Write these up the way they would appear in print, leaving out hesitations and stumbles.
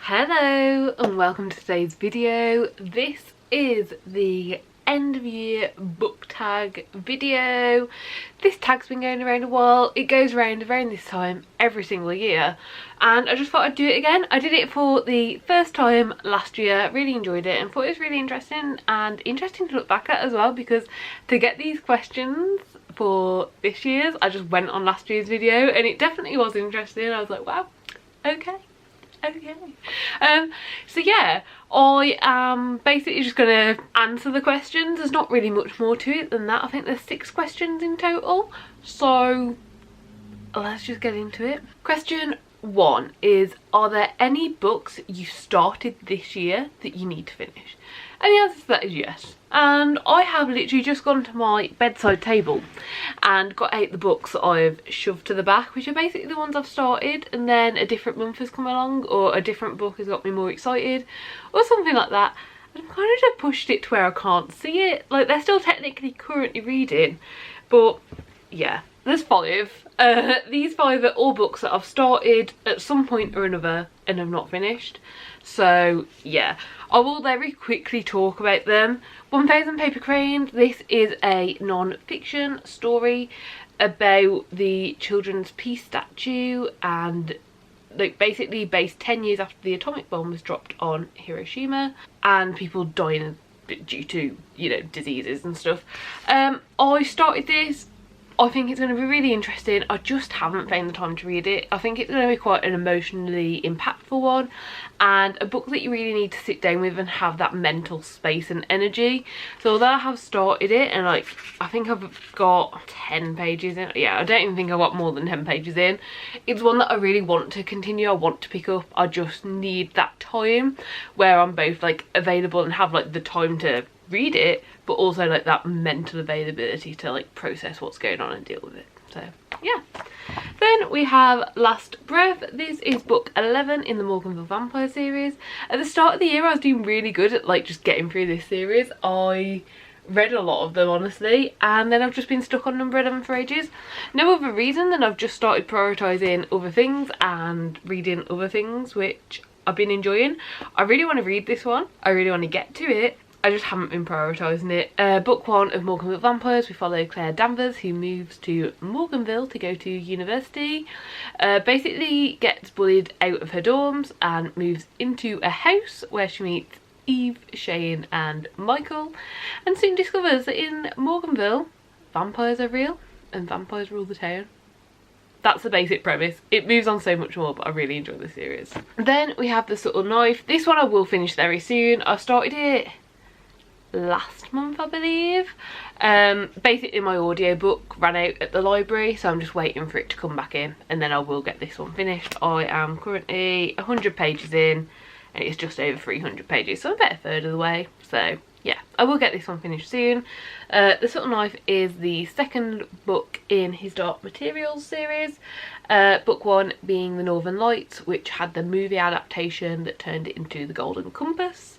Hello and welcome to today's video. This is the end of year book tag video. This tag's been going around a while. It goes around this time every single year and I just thought I'd do it again. I did it for the first time last year, really enjoyed it and thought it was really interesting to look back at as well, because to get these questions for this year's, I just went on last year's video and it definitely was interesting. I was like, wow, okay. So yeah, I am basically just gonna answer the questions. There's not really much more to it than that. I think there's 6 questions in total, so let's just get into it. Question 1 is, are there any books you started this year that you need to finish? And the answer to that is yes. And I have literally just gone to my bedside table and got out the books that I've shoved to the back, which are basically the ones I've started, and then a different month has come along or a different book has got me more excited or something like that. And I've kind of just pushed it to where I can't see it. Like, they're still technically currently reading, but yeah, there's 5. These 5 are all books that I've started at some point or another and have not finished. So yeah, I will very quickly talk about them. 1000 Paper Cranes. This is a non-fiction story about the Children's Peace statue, and like basically based 10 years after the atomic bomb was dropped on Hiroshima and people dying due to, you know, diseases and stuff. I started this. I think it's going to be really interesting. I just haven't found the time to read it. I think it's going to be quite an emotionally impactful one and a book that you really need to sit down with and have that mental space and energy. So although I have started it and like I think I've got 10 pages in, yeah, I don't even think I've got more than 10 pages in. It's one that I really want to continue. I want to pick up. I just need that time where I'm both like available and have like the time to read it, but also like that mental availability to like process what's going on and deal with it. So yeah. Then we have Last Breath. This is book 11 in the Morganville Vampire series. At the start of the year I was doing really good at like just getting through this series. I read a lot of them honestly, and then I've just been stuck on number 11 for ages. No other reason than I've just started prioritising other things and reading other things which I've been enjoying. I really want to read this one. I really want to get to it. I just haven't been prioritising it. Book 1 of Morganville Vampires, we follow Claire Danvers, who moves to Morganville to go to university. Basically gets bullied out of her dorms and moves into a house where she meets Eve, Shane and Michael, and soon discovers that in Morganville vampires are real and vampires rule the town. That's the basic premise. It moves on so much more, but I really enjoy the series. Then we have The Subtle Knife. This one I will finish very soon. I started it last month I believe. Basically my audiobook ran out at the library, so I'm just waiting for it to come back in and then I will get this one finished. I am currently 100 pages in and it's just over 300 pages, so I'm about a third of the way. So yeah, I will get this one finished soon. The Subtle Knife is the second book in his Dark Materials series. Book 1 being The Northern Lights, which had the movie adaptation that turned it into The Golden Compass.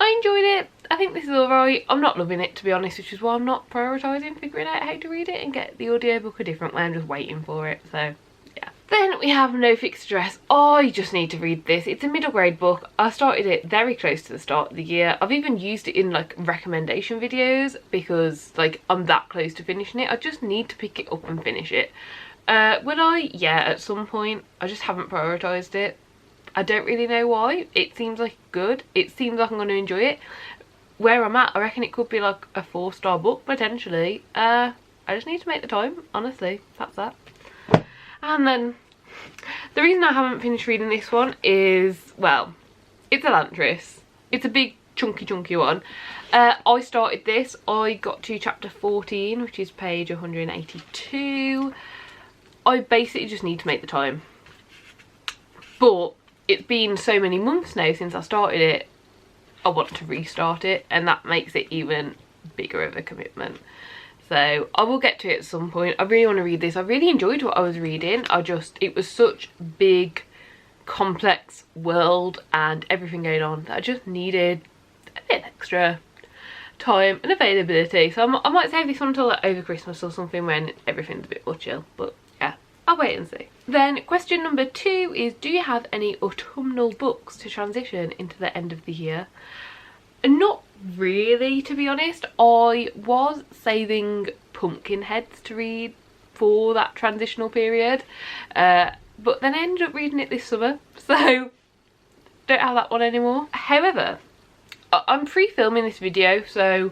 I enjoyed it. I think this is alright. I'm not loving it, to be honest, which is why I'm not prioritising figuring out how to read it and get the audiobook a different way. I'm just waiting for it, so yeah. Then we have No Fixed Address. I just need to read this. It's a middle grade book. I started it very close to the start of the year. I've even used it in like recommendation videos because like I'm that close to finishing it. I just need to pick it up and finish it. Will I? Yeah, at some point. I just haven't prioritised it. I don't really know why. It seems like good. It seems like I'm going to enjoy it. Where I'm at, I reckon it could be like a 4-star book potentially. I just need to make the time, honestly. That's that. And then the reason I haven't finished reading this one is, well, it's Elantris. It's a big chunky one. I started this. I got to chapter 14, which is page 182. I basically just need to make the time. But it's been so many months now since I started it, I want to restart it, and that makes it even bigger of a commitment. So I will get to it at some point. I really want to read this. I really enjoyed what I was reading. It was such big, complex world and everything going on that I just needed a bit extra time and availability. So I might save this one until like over Christmas or something when everything's a bit more chill. But yeah, I'll wait and see. Then question number 2 is, do you have any autumnal books to transition into the end of the year? Not really, to be honest. I was saving Pumpkinheads to read for that transitional period, but then I ended up reading it this summer, so don't have that one anymore. However, I'm pre-filming this video, so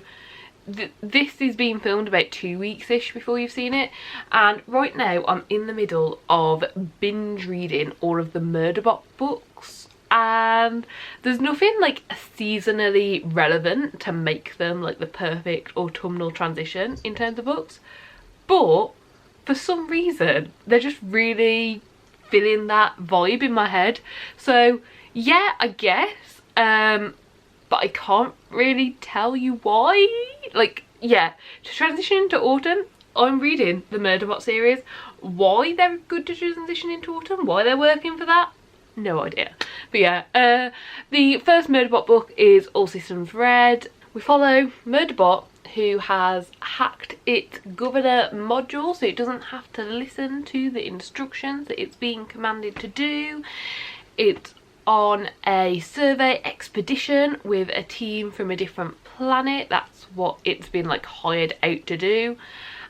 this is being filmed about 2 weeks-ish before you've seen it, and right now I'm in the middle of binge reading all of the Murderbot books, and there's nothing like seasonally relevant to make them like the perfect autumnal transition in terms of books, but for some reason they're just really filling that vibe in my head. So yeah, I guess, but I can't really tell you why. Like, yeah, to transition into autumn, I'm reading the Murderbot series. Why they're good to transition into autumn, why they're working for that, no idea. But yeah, the first Murderbot book is All Systems Red. We follow Murderbot, who has hacked its governor module so it doesn't have to listen to the instructions that it's being commanded to do. It's on a survey expedition with a team from a different planet. That's what it's been like hired out to do,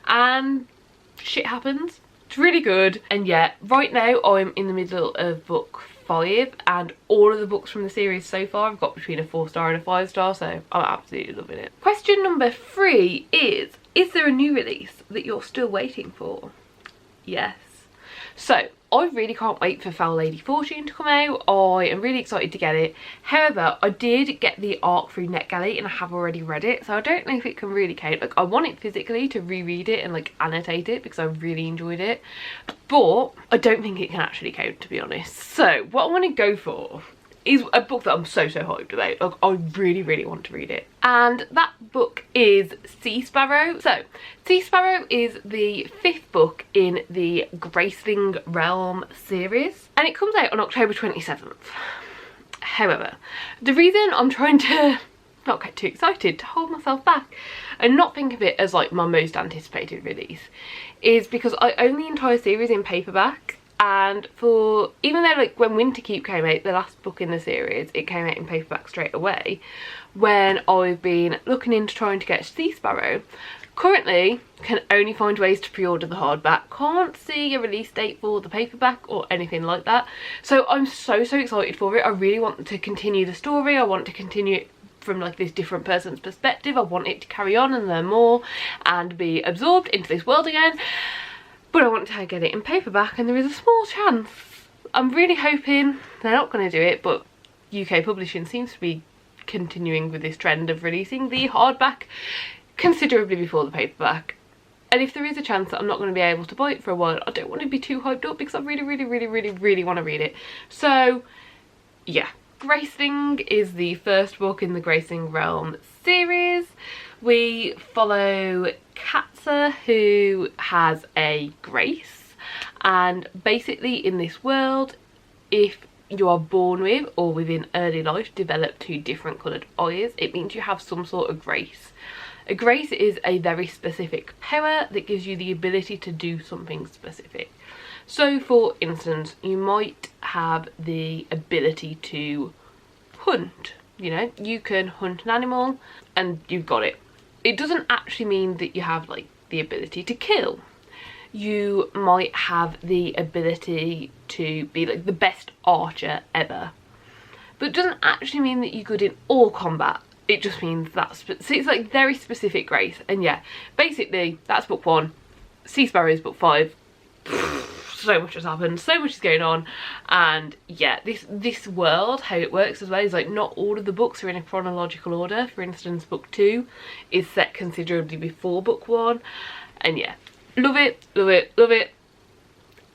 and shit happens. It's really good. And yeah, right now I'm in the middle of book 5, and all of the books from the series so far I've got between a 4-star and a 5-star, so I'm absolutely loving it. Question number 3 is there a new release that you're still waiting for? Yes. So I really can't wait for Foul Lady Fortune to come out. I am really excited to get it. However, I did get the arc through NetGalley and I have already read it, so I don't know if it can really count. Like, I want it physically to reread it and like annotate it because I really enjoyed it, but I don't think it can actually count, to be honest. So what I want to go for is a book that I'm so hyped about. Like, I really want to read it, and that book is Sea Sparrow. So Sea Sparrow is the 5th book in the Graceling Realm series, and it comes out on October 27th. However, the reason I'm trying to not get too excited, to hold myself back and not think of it as like my most anticipated release, is because I own the entire series in paperback. And for, even though like when Winterkeep came out, the last book in the series, it came out in paperback straight away, when I've been looking into trying to get Sea Sparrow, currently can only find ways to pre-order the hardback. Can't see a release date for the paperback or anything like that. So I'm so excited for it. I really want to continue the story. I want to continue it from like this different person's perspective. I want it to carry on and learn more and be absorbed into this world again. But I want to get it in paperback, and there is a small chance. I'm really hoping they're not going to do it, but UK publishing seems to be continuing with this trend of releasing the hardback considerably before the paperback. And if there is a chance that I'm not going to be able to buy it for a while, I don't want to be too hyped up because I really want to read it. So yeah, Graceling is the first book in the Graceling Realm series. We follow Katza, who has a grace, and basically in this world, if you are born with or within early life develop 2 different coloured eyes, it means you have some sort of grace. A grace is a very specific power that gives you the ability to do something specific. So for instance, you might have the ability to hunt. You know, you can hunt an animal and you've got it. It doesn't actually mean that you have like the ability to kill. You might have the ability to be like the best archer ever, but it doesn't actually mean that you're good in all combat. It just means that's, so it's like very specific grace. And yeah, basically that's book 1. Sea Sparrow is book 5. So much has happened, so much is going on, and yeah, this world, how it works as well, is like not all of the books are in a chronological order. For instance, book 2 is set considerably before book 1, and yeah, love it. They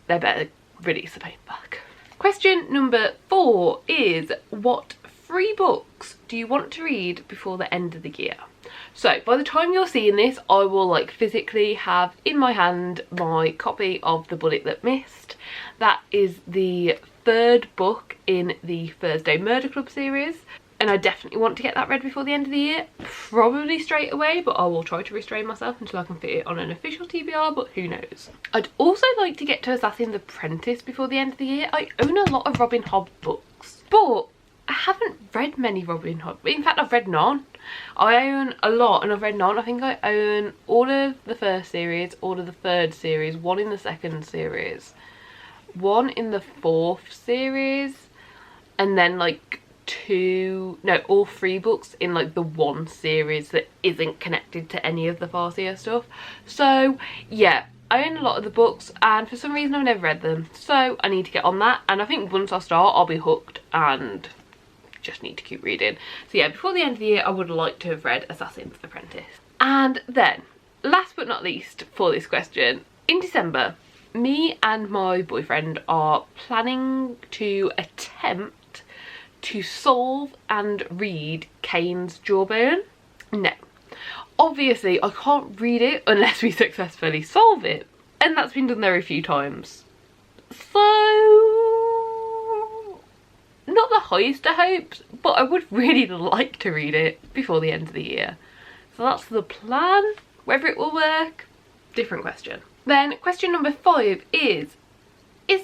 better release the paperback. Question number 4 is, what 3 books do you want to read before the end of the year? So by the time you're seeing this, I will like physically have in my hand my copy of The Bullet That Missed. That is the 3rd book in the Thursday Murder Club series. and I definitely want to get that read before the end of the year. Probably straight away, but I will try to restrain myself until I can fit it on an official TBR, but who knows. I'd also like to get to Assassin's Apprentice before the end of the year. I own a lot of Robin Hood books, but I haven't read many Robin Hood. In fact, I've read none. I own a lot and I've read none. I think I own all of the first series, all of the third series, one in the second series, one in the fourth series, and then like all three books in like the one series that isn't connected to any of the Farseer stuff. So yeah, I own a lot of the books and for some reason I've never read them, so I need to get on that, and I think once I start I'll be hooked and just need to keep reading. So yeah, before the end of the year I would like to have read Assassin's Apprentice. And then last but not least for this question, in December me and my boyfriend are planning to attempt to solve and read Cain's Jawbone. Now obviously I can't read it unless we successfully solve it, and that's been done there a few times, so not the highest of hopes, but I would really like to read it before the end of the year. So that's the plan. Whether it will work, different question. Then question number 5 is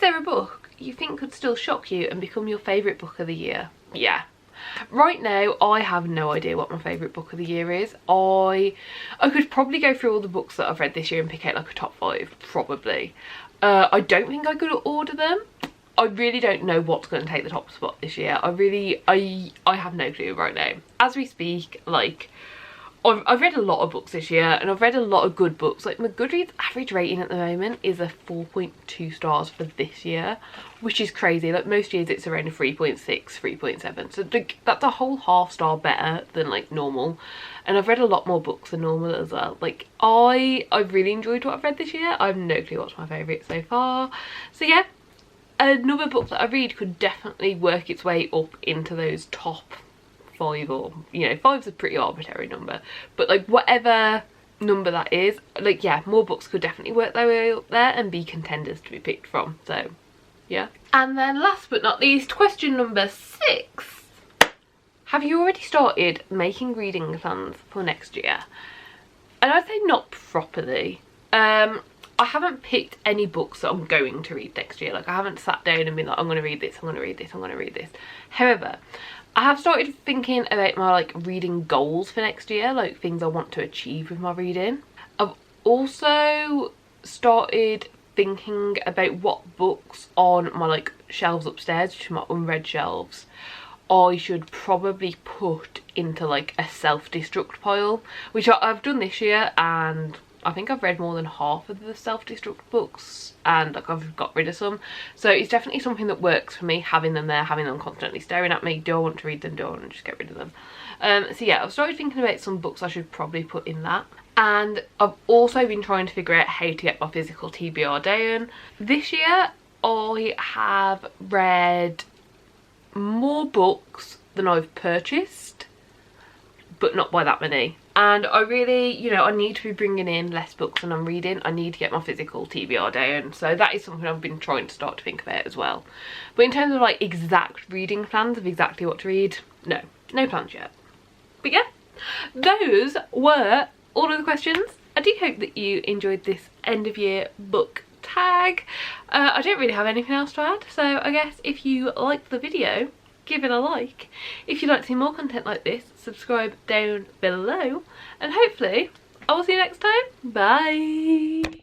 there a book you think could still shock you and become your favourite book of the year? Yeah. Right now I have no idea what my favourite book of the year is. I could probably go through all the books that I've read this year and pick out like a top 5, probably. I don't think I could order them. I really don't know what's going to take the top spot this year. I have no clue right now. As we speak, like, I've read a lot of books this year and I've read a lot of good books. Like my Goodreads average rating at the moment is a 4.2 stars for this year, which is crazy. Like most years it's around a 3.6, 3.7. So that's a whole half star better than like normal. And I've read a lot more books than normal as well. Like I've really enjoyed what I've read this year. I have no clue what's my favourite so far. So yeah, another book that I read could definitely work its way up into those top 5, or you know, 5's a pretty arbitrary number, but like whatever number that is, like yeah, more books could definitely work their way up there and be contenders to be picked from. So yeah. And then last but not least, question number 6. Have you already started making reading plans for next year? And I'd say not properly. I haven't picked any books that I'm going to read next year. Like I haven't sat down and been like, I'm going to read this, I'm going to read this, I'm going to read this. However, I have started thinking about my like reading goals for next year, like things I want to achieve with my reading. I've also started thinking about what books on my like shelves upstairs, which are my unread shelves, I should probably put into like a self-destruct pile, which I've done this year, and I think I've read more than half of the self-destruct books and like I've got rid of some. So it's definitely something that works for me, having them there, having them constantly staring at me. Do I want to read them? Do I want to just get rid of them? So yeah, I've started thinking about some books I should probably put in that. And I've also been trying to figure out how to get my physical TBR down. This year I have read more books than I've purchased, but not by that many. And I really, you know, I need to be bringing in less books than I'm reading. I need to get my physical TBR down. So that is something I've been trying to start to think about as well. But in terms of like exact reading plans of exactly what to read, no plans yet. But yeah, those were all of the questions. I do hope that you enjoyed this end of year book tag. I don't really have anything else to add. So I guess if you liked the video, give it a like. If you'd like to see more content like this, subscribe down below, and hopefully I will see you next time. Bye.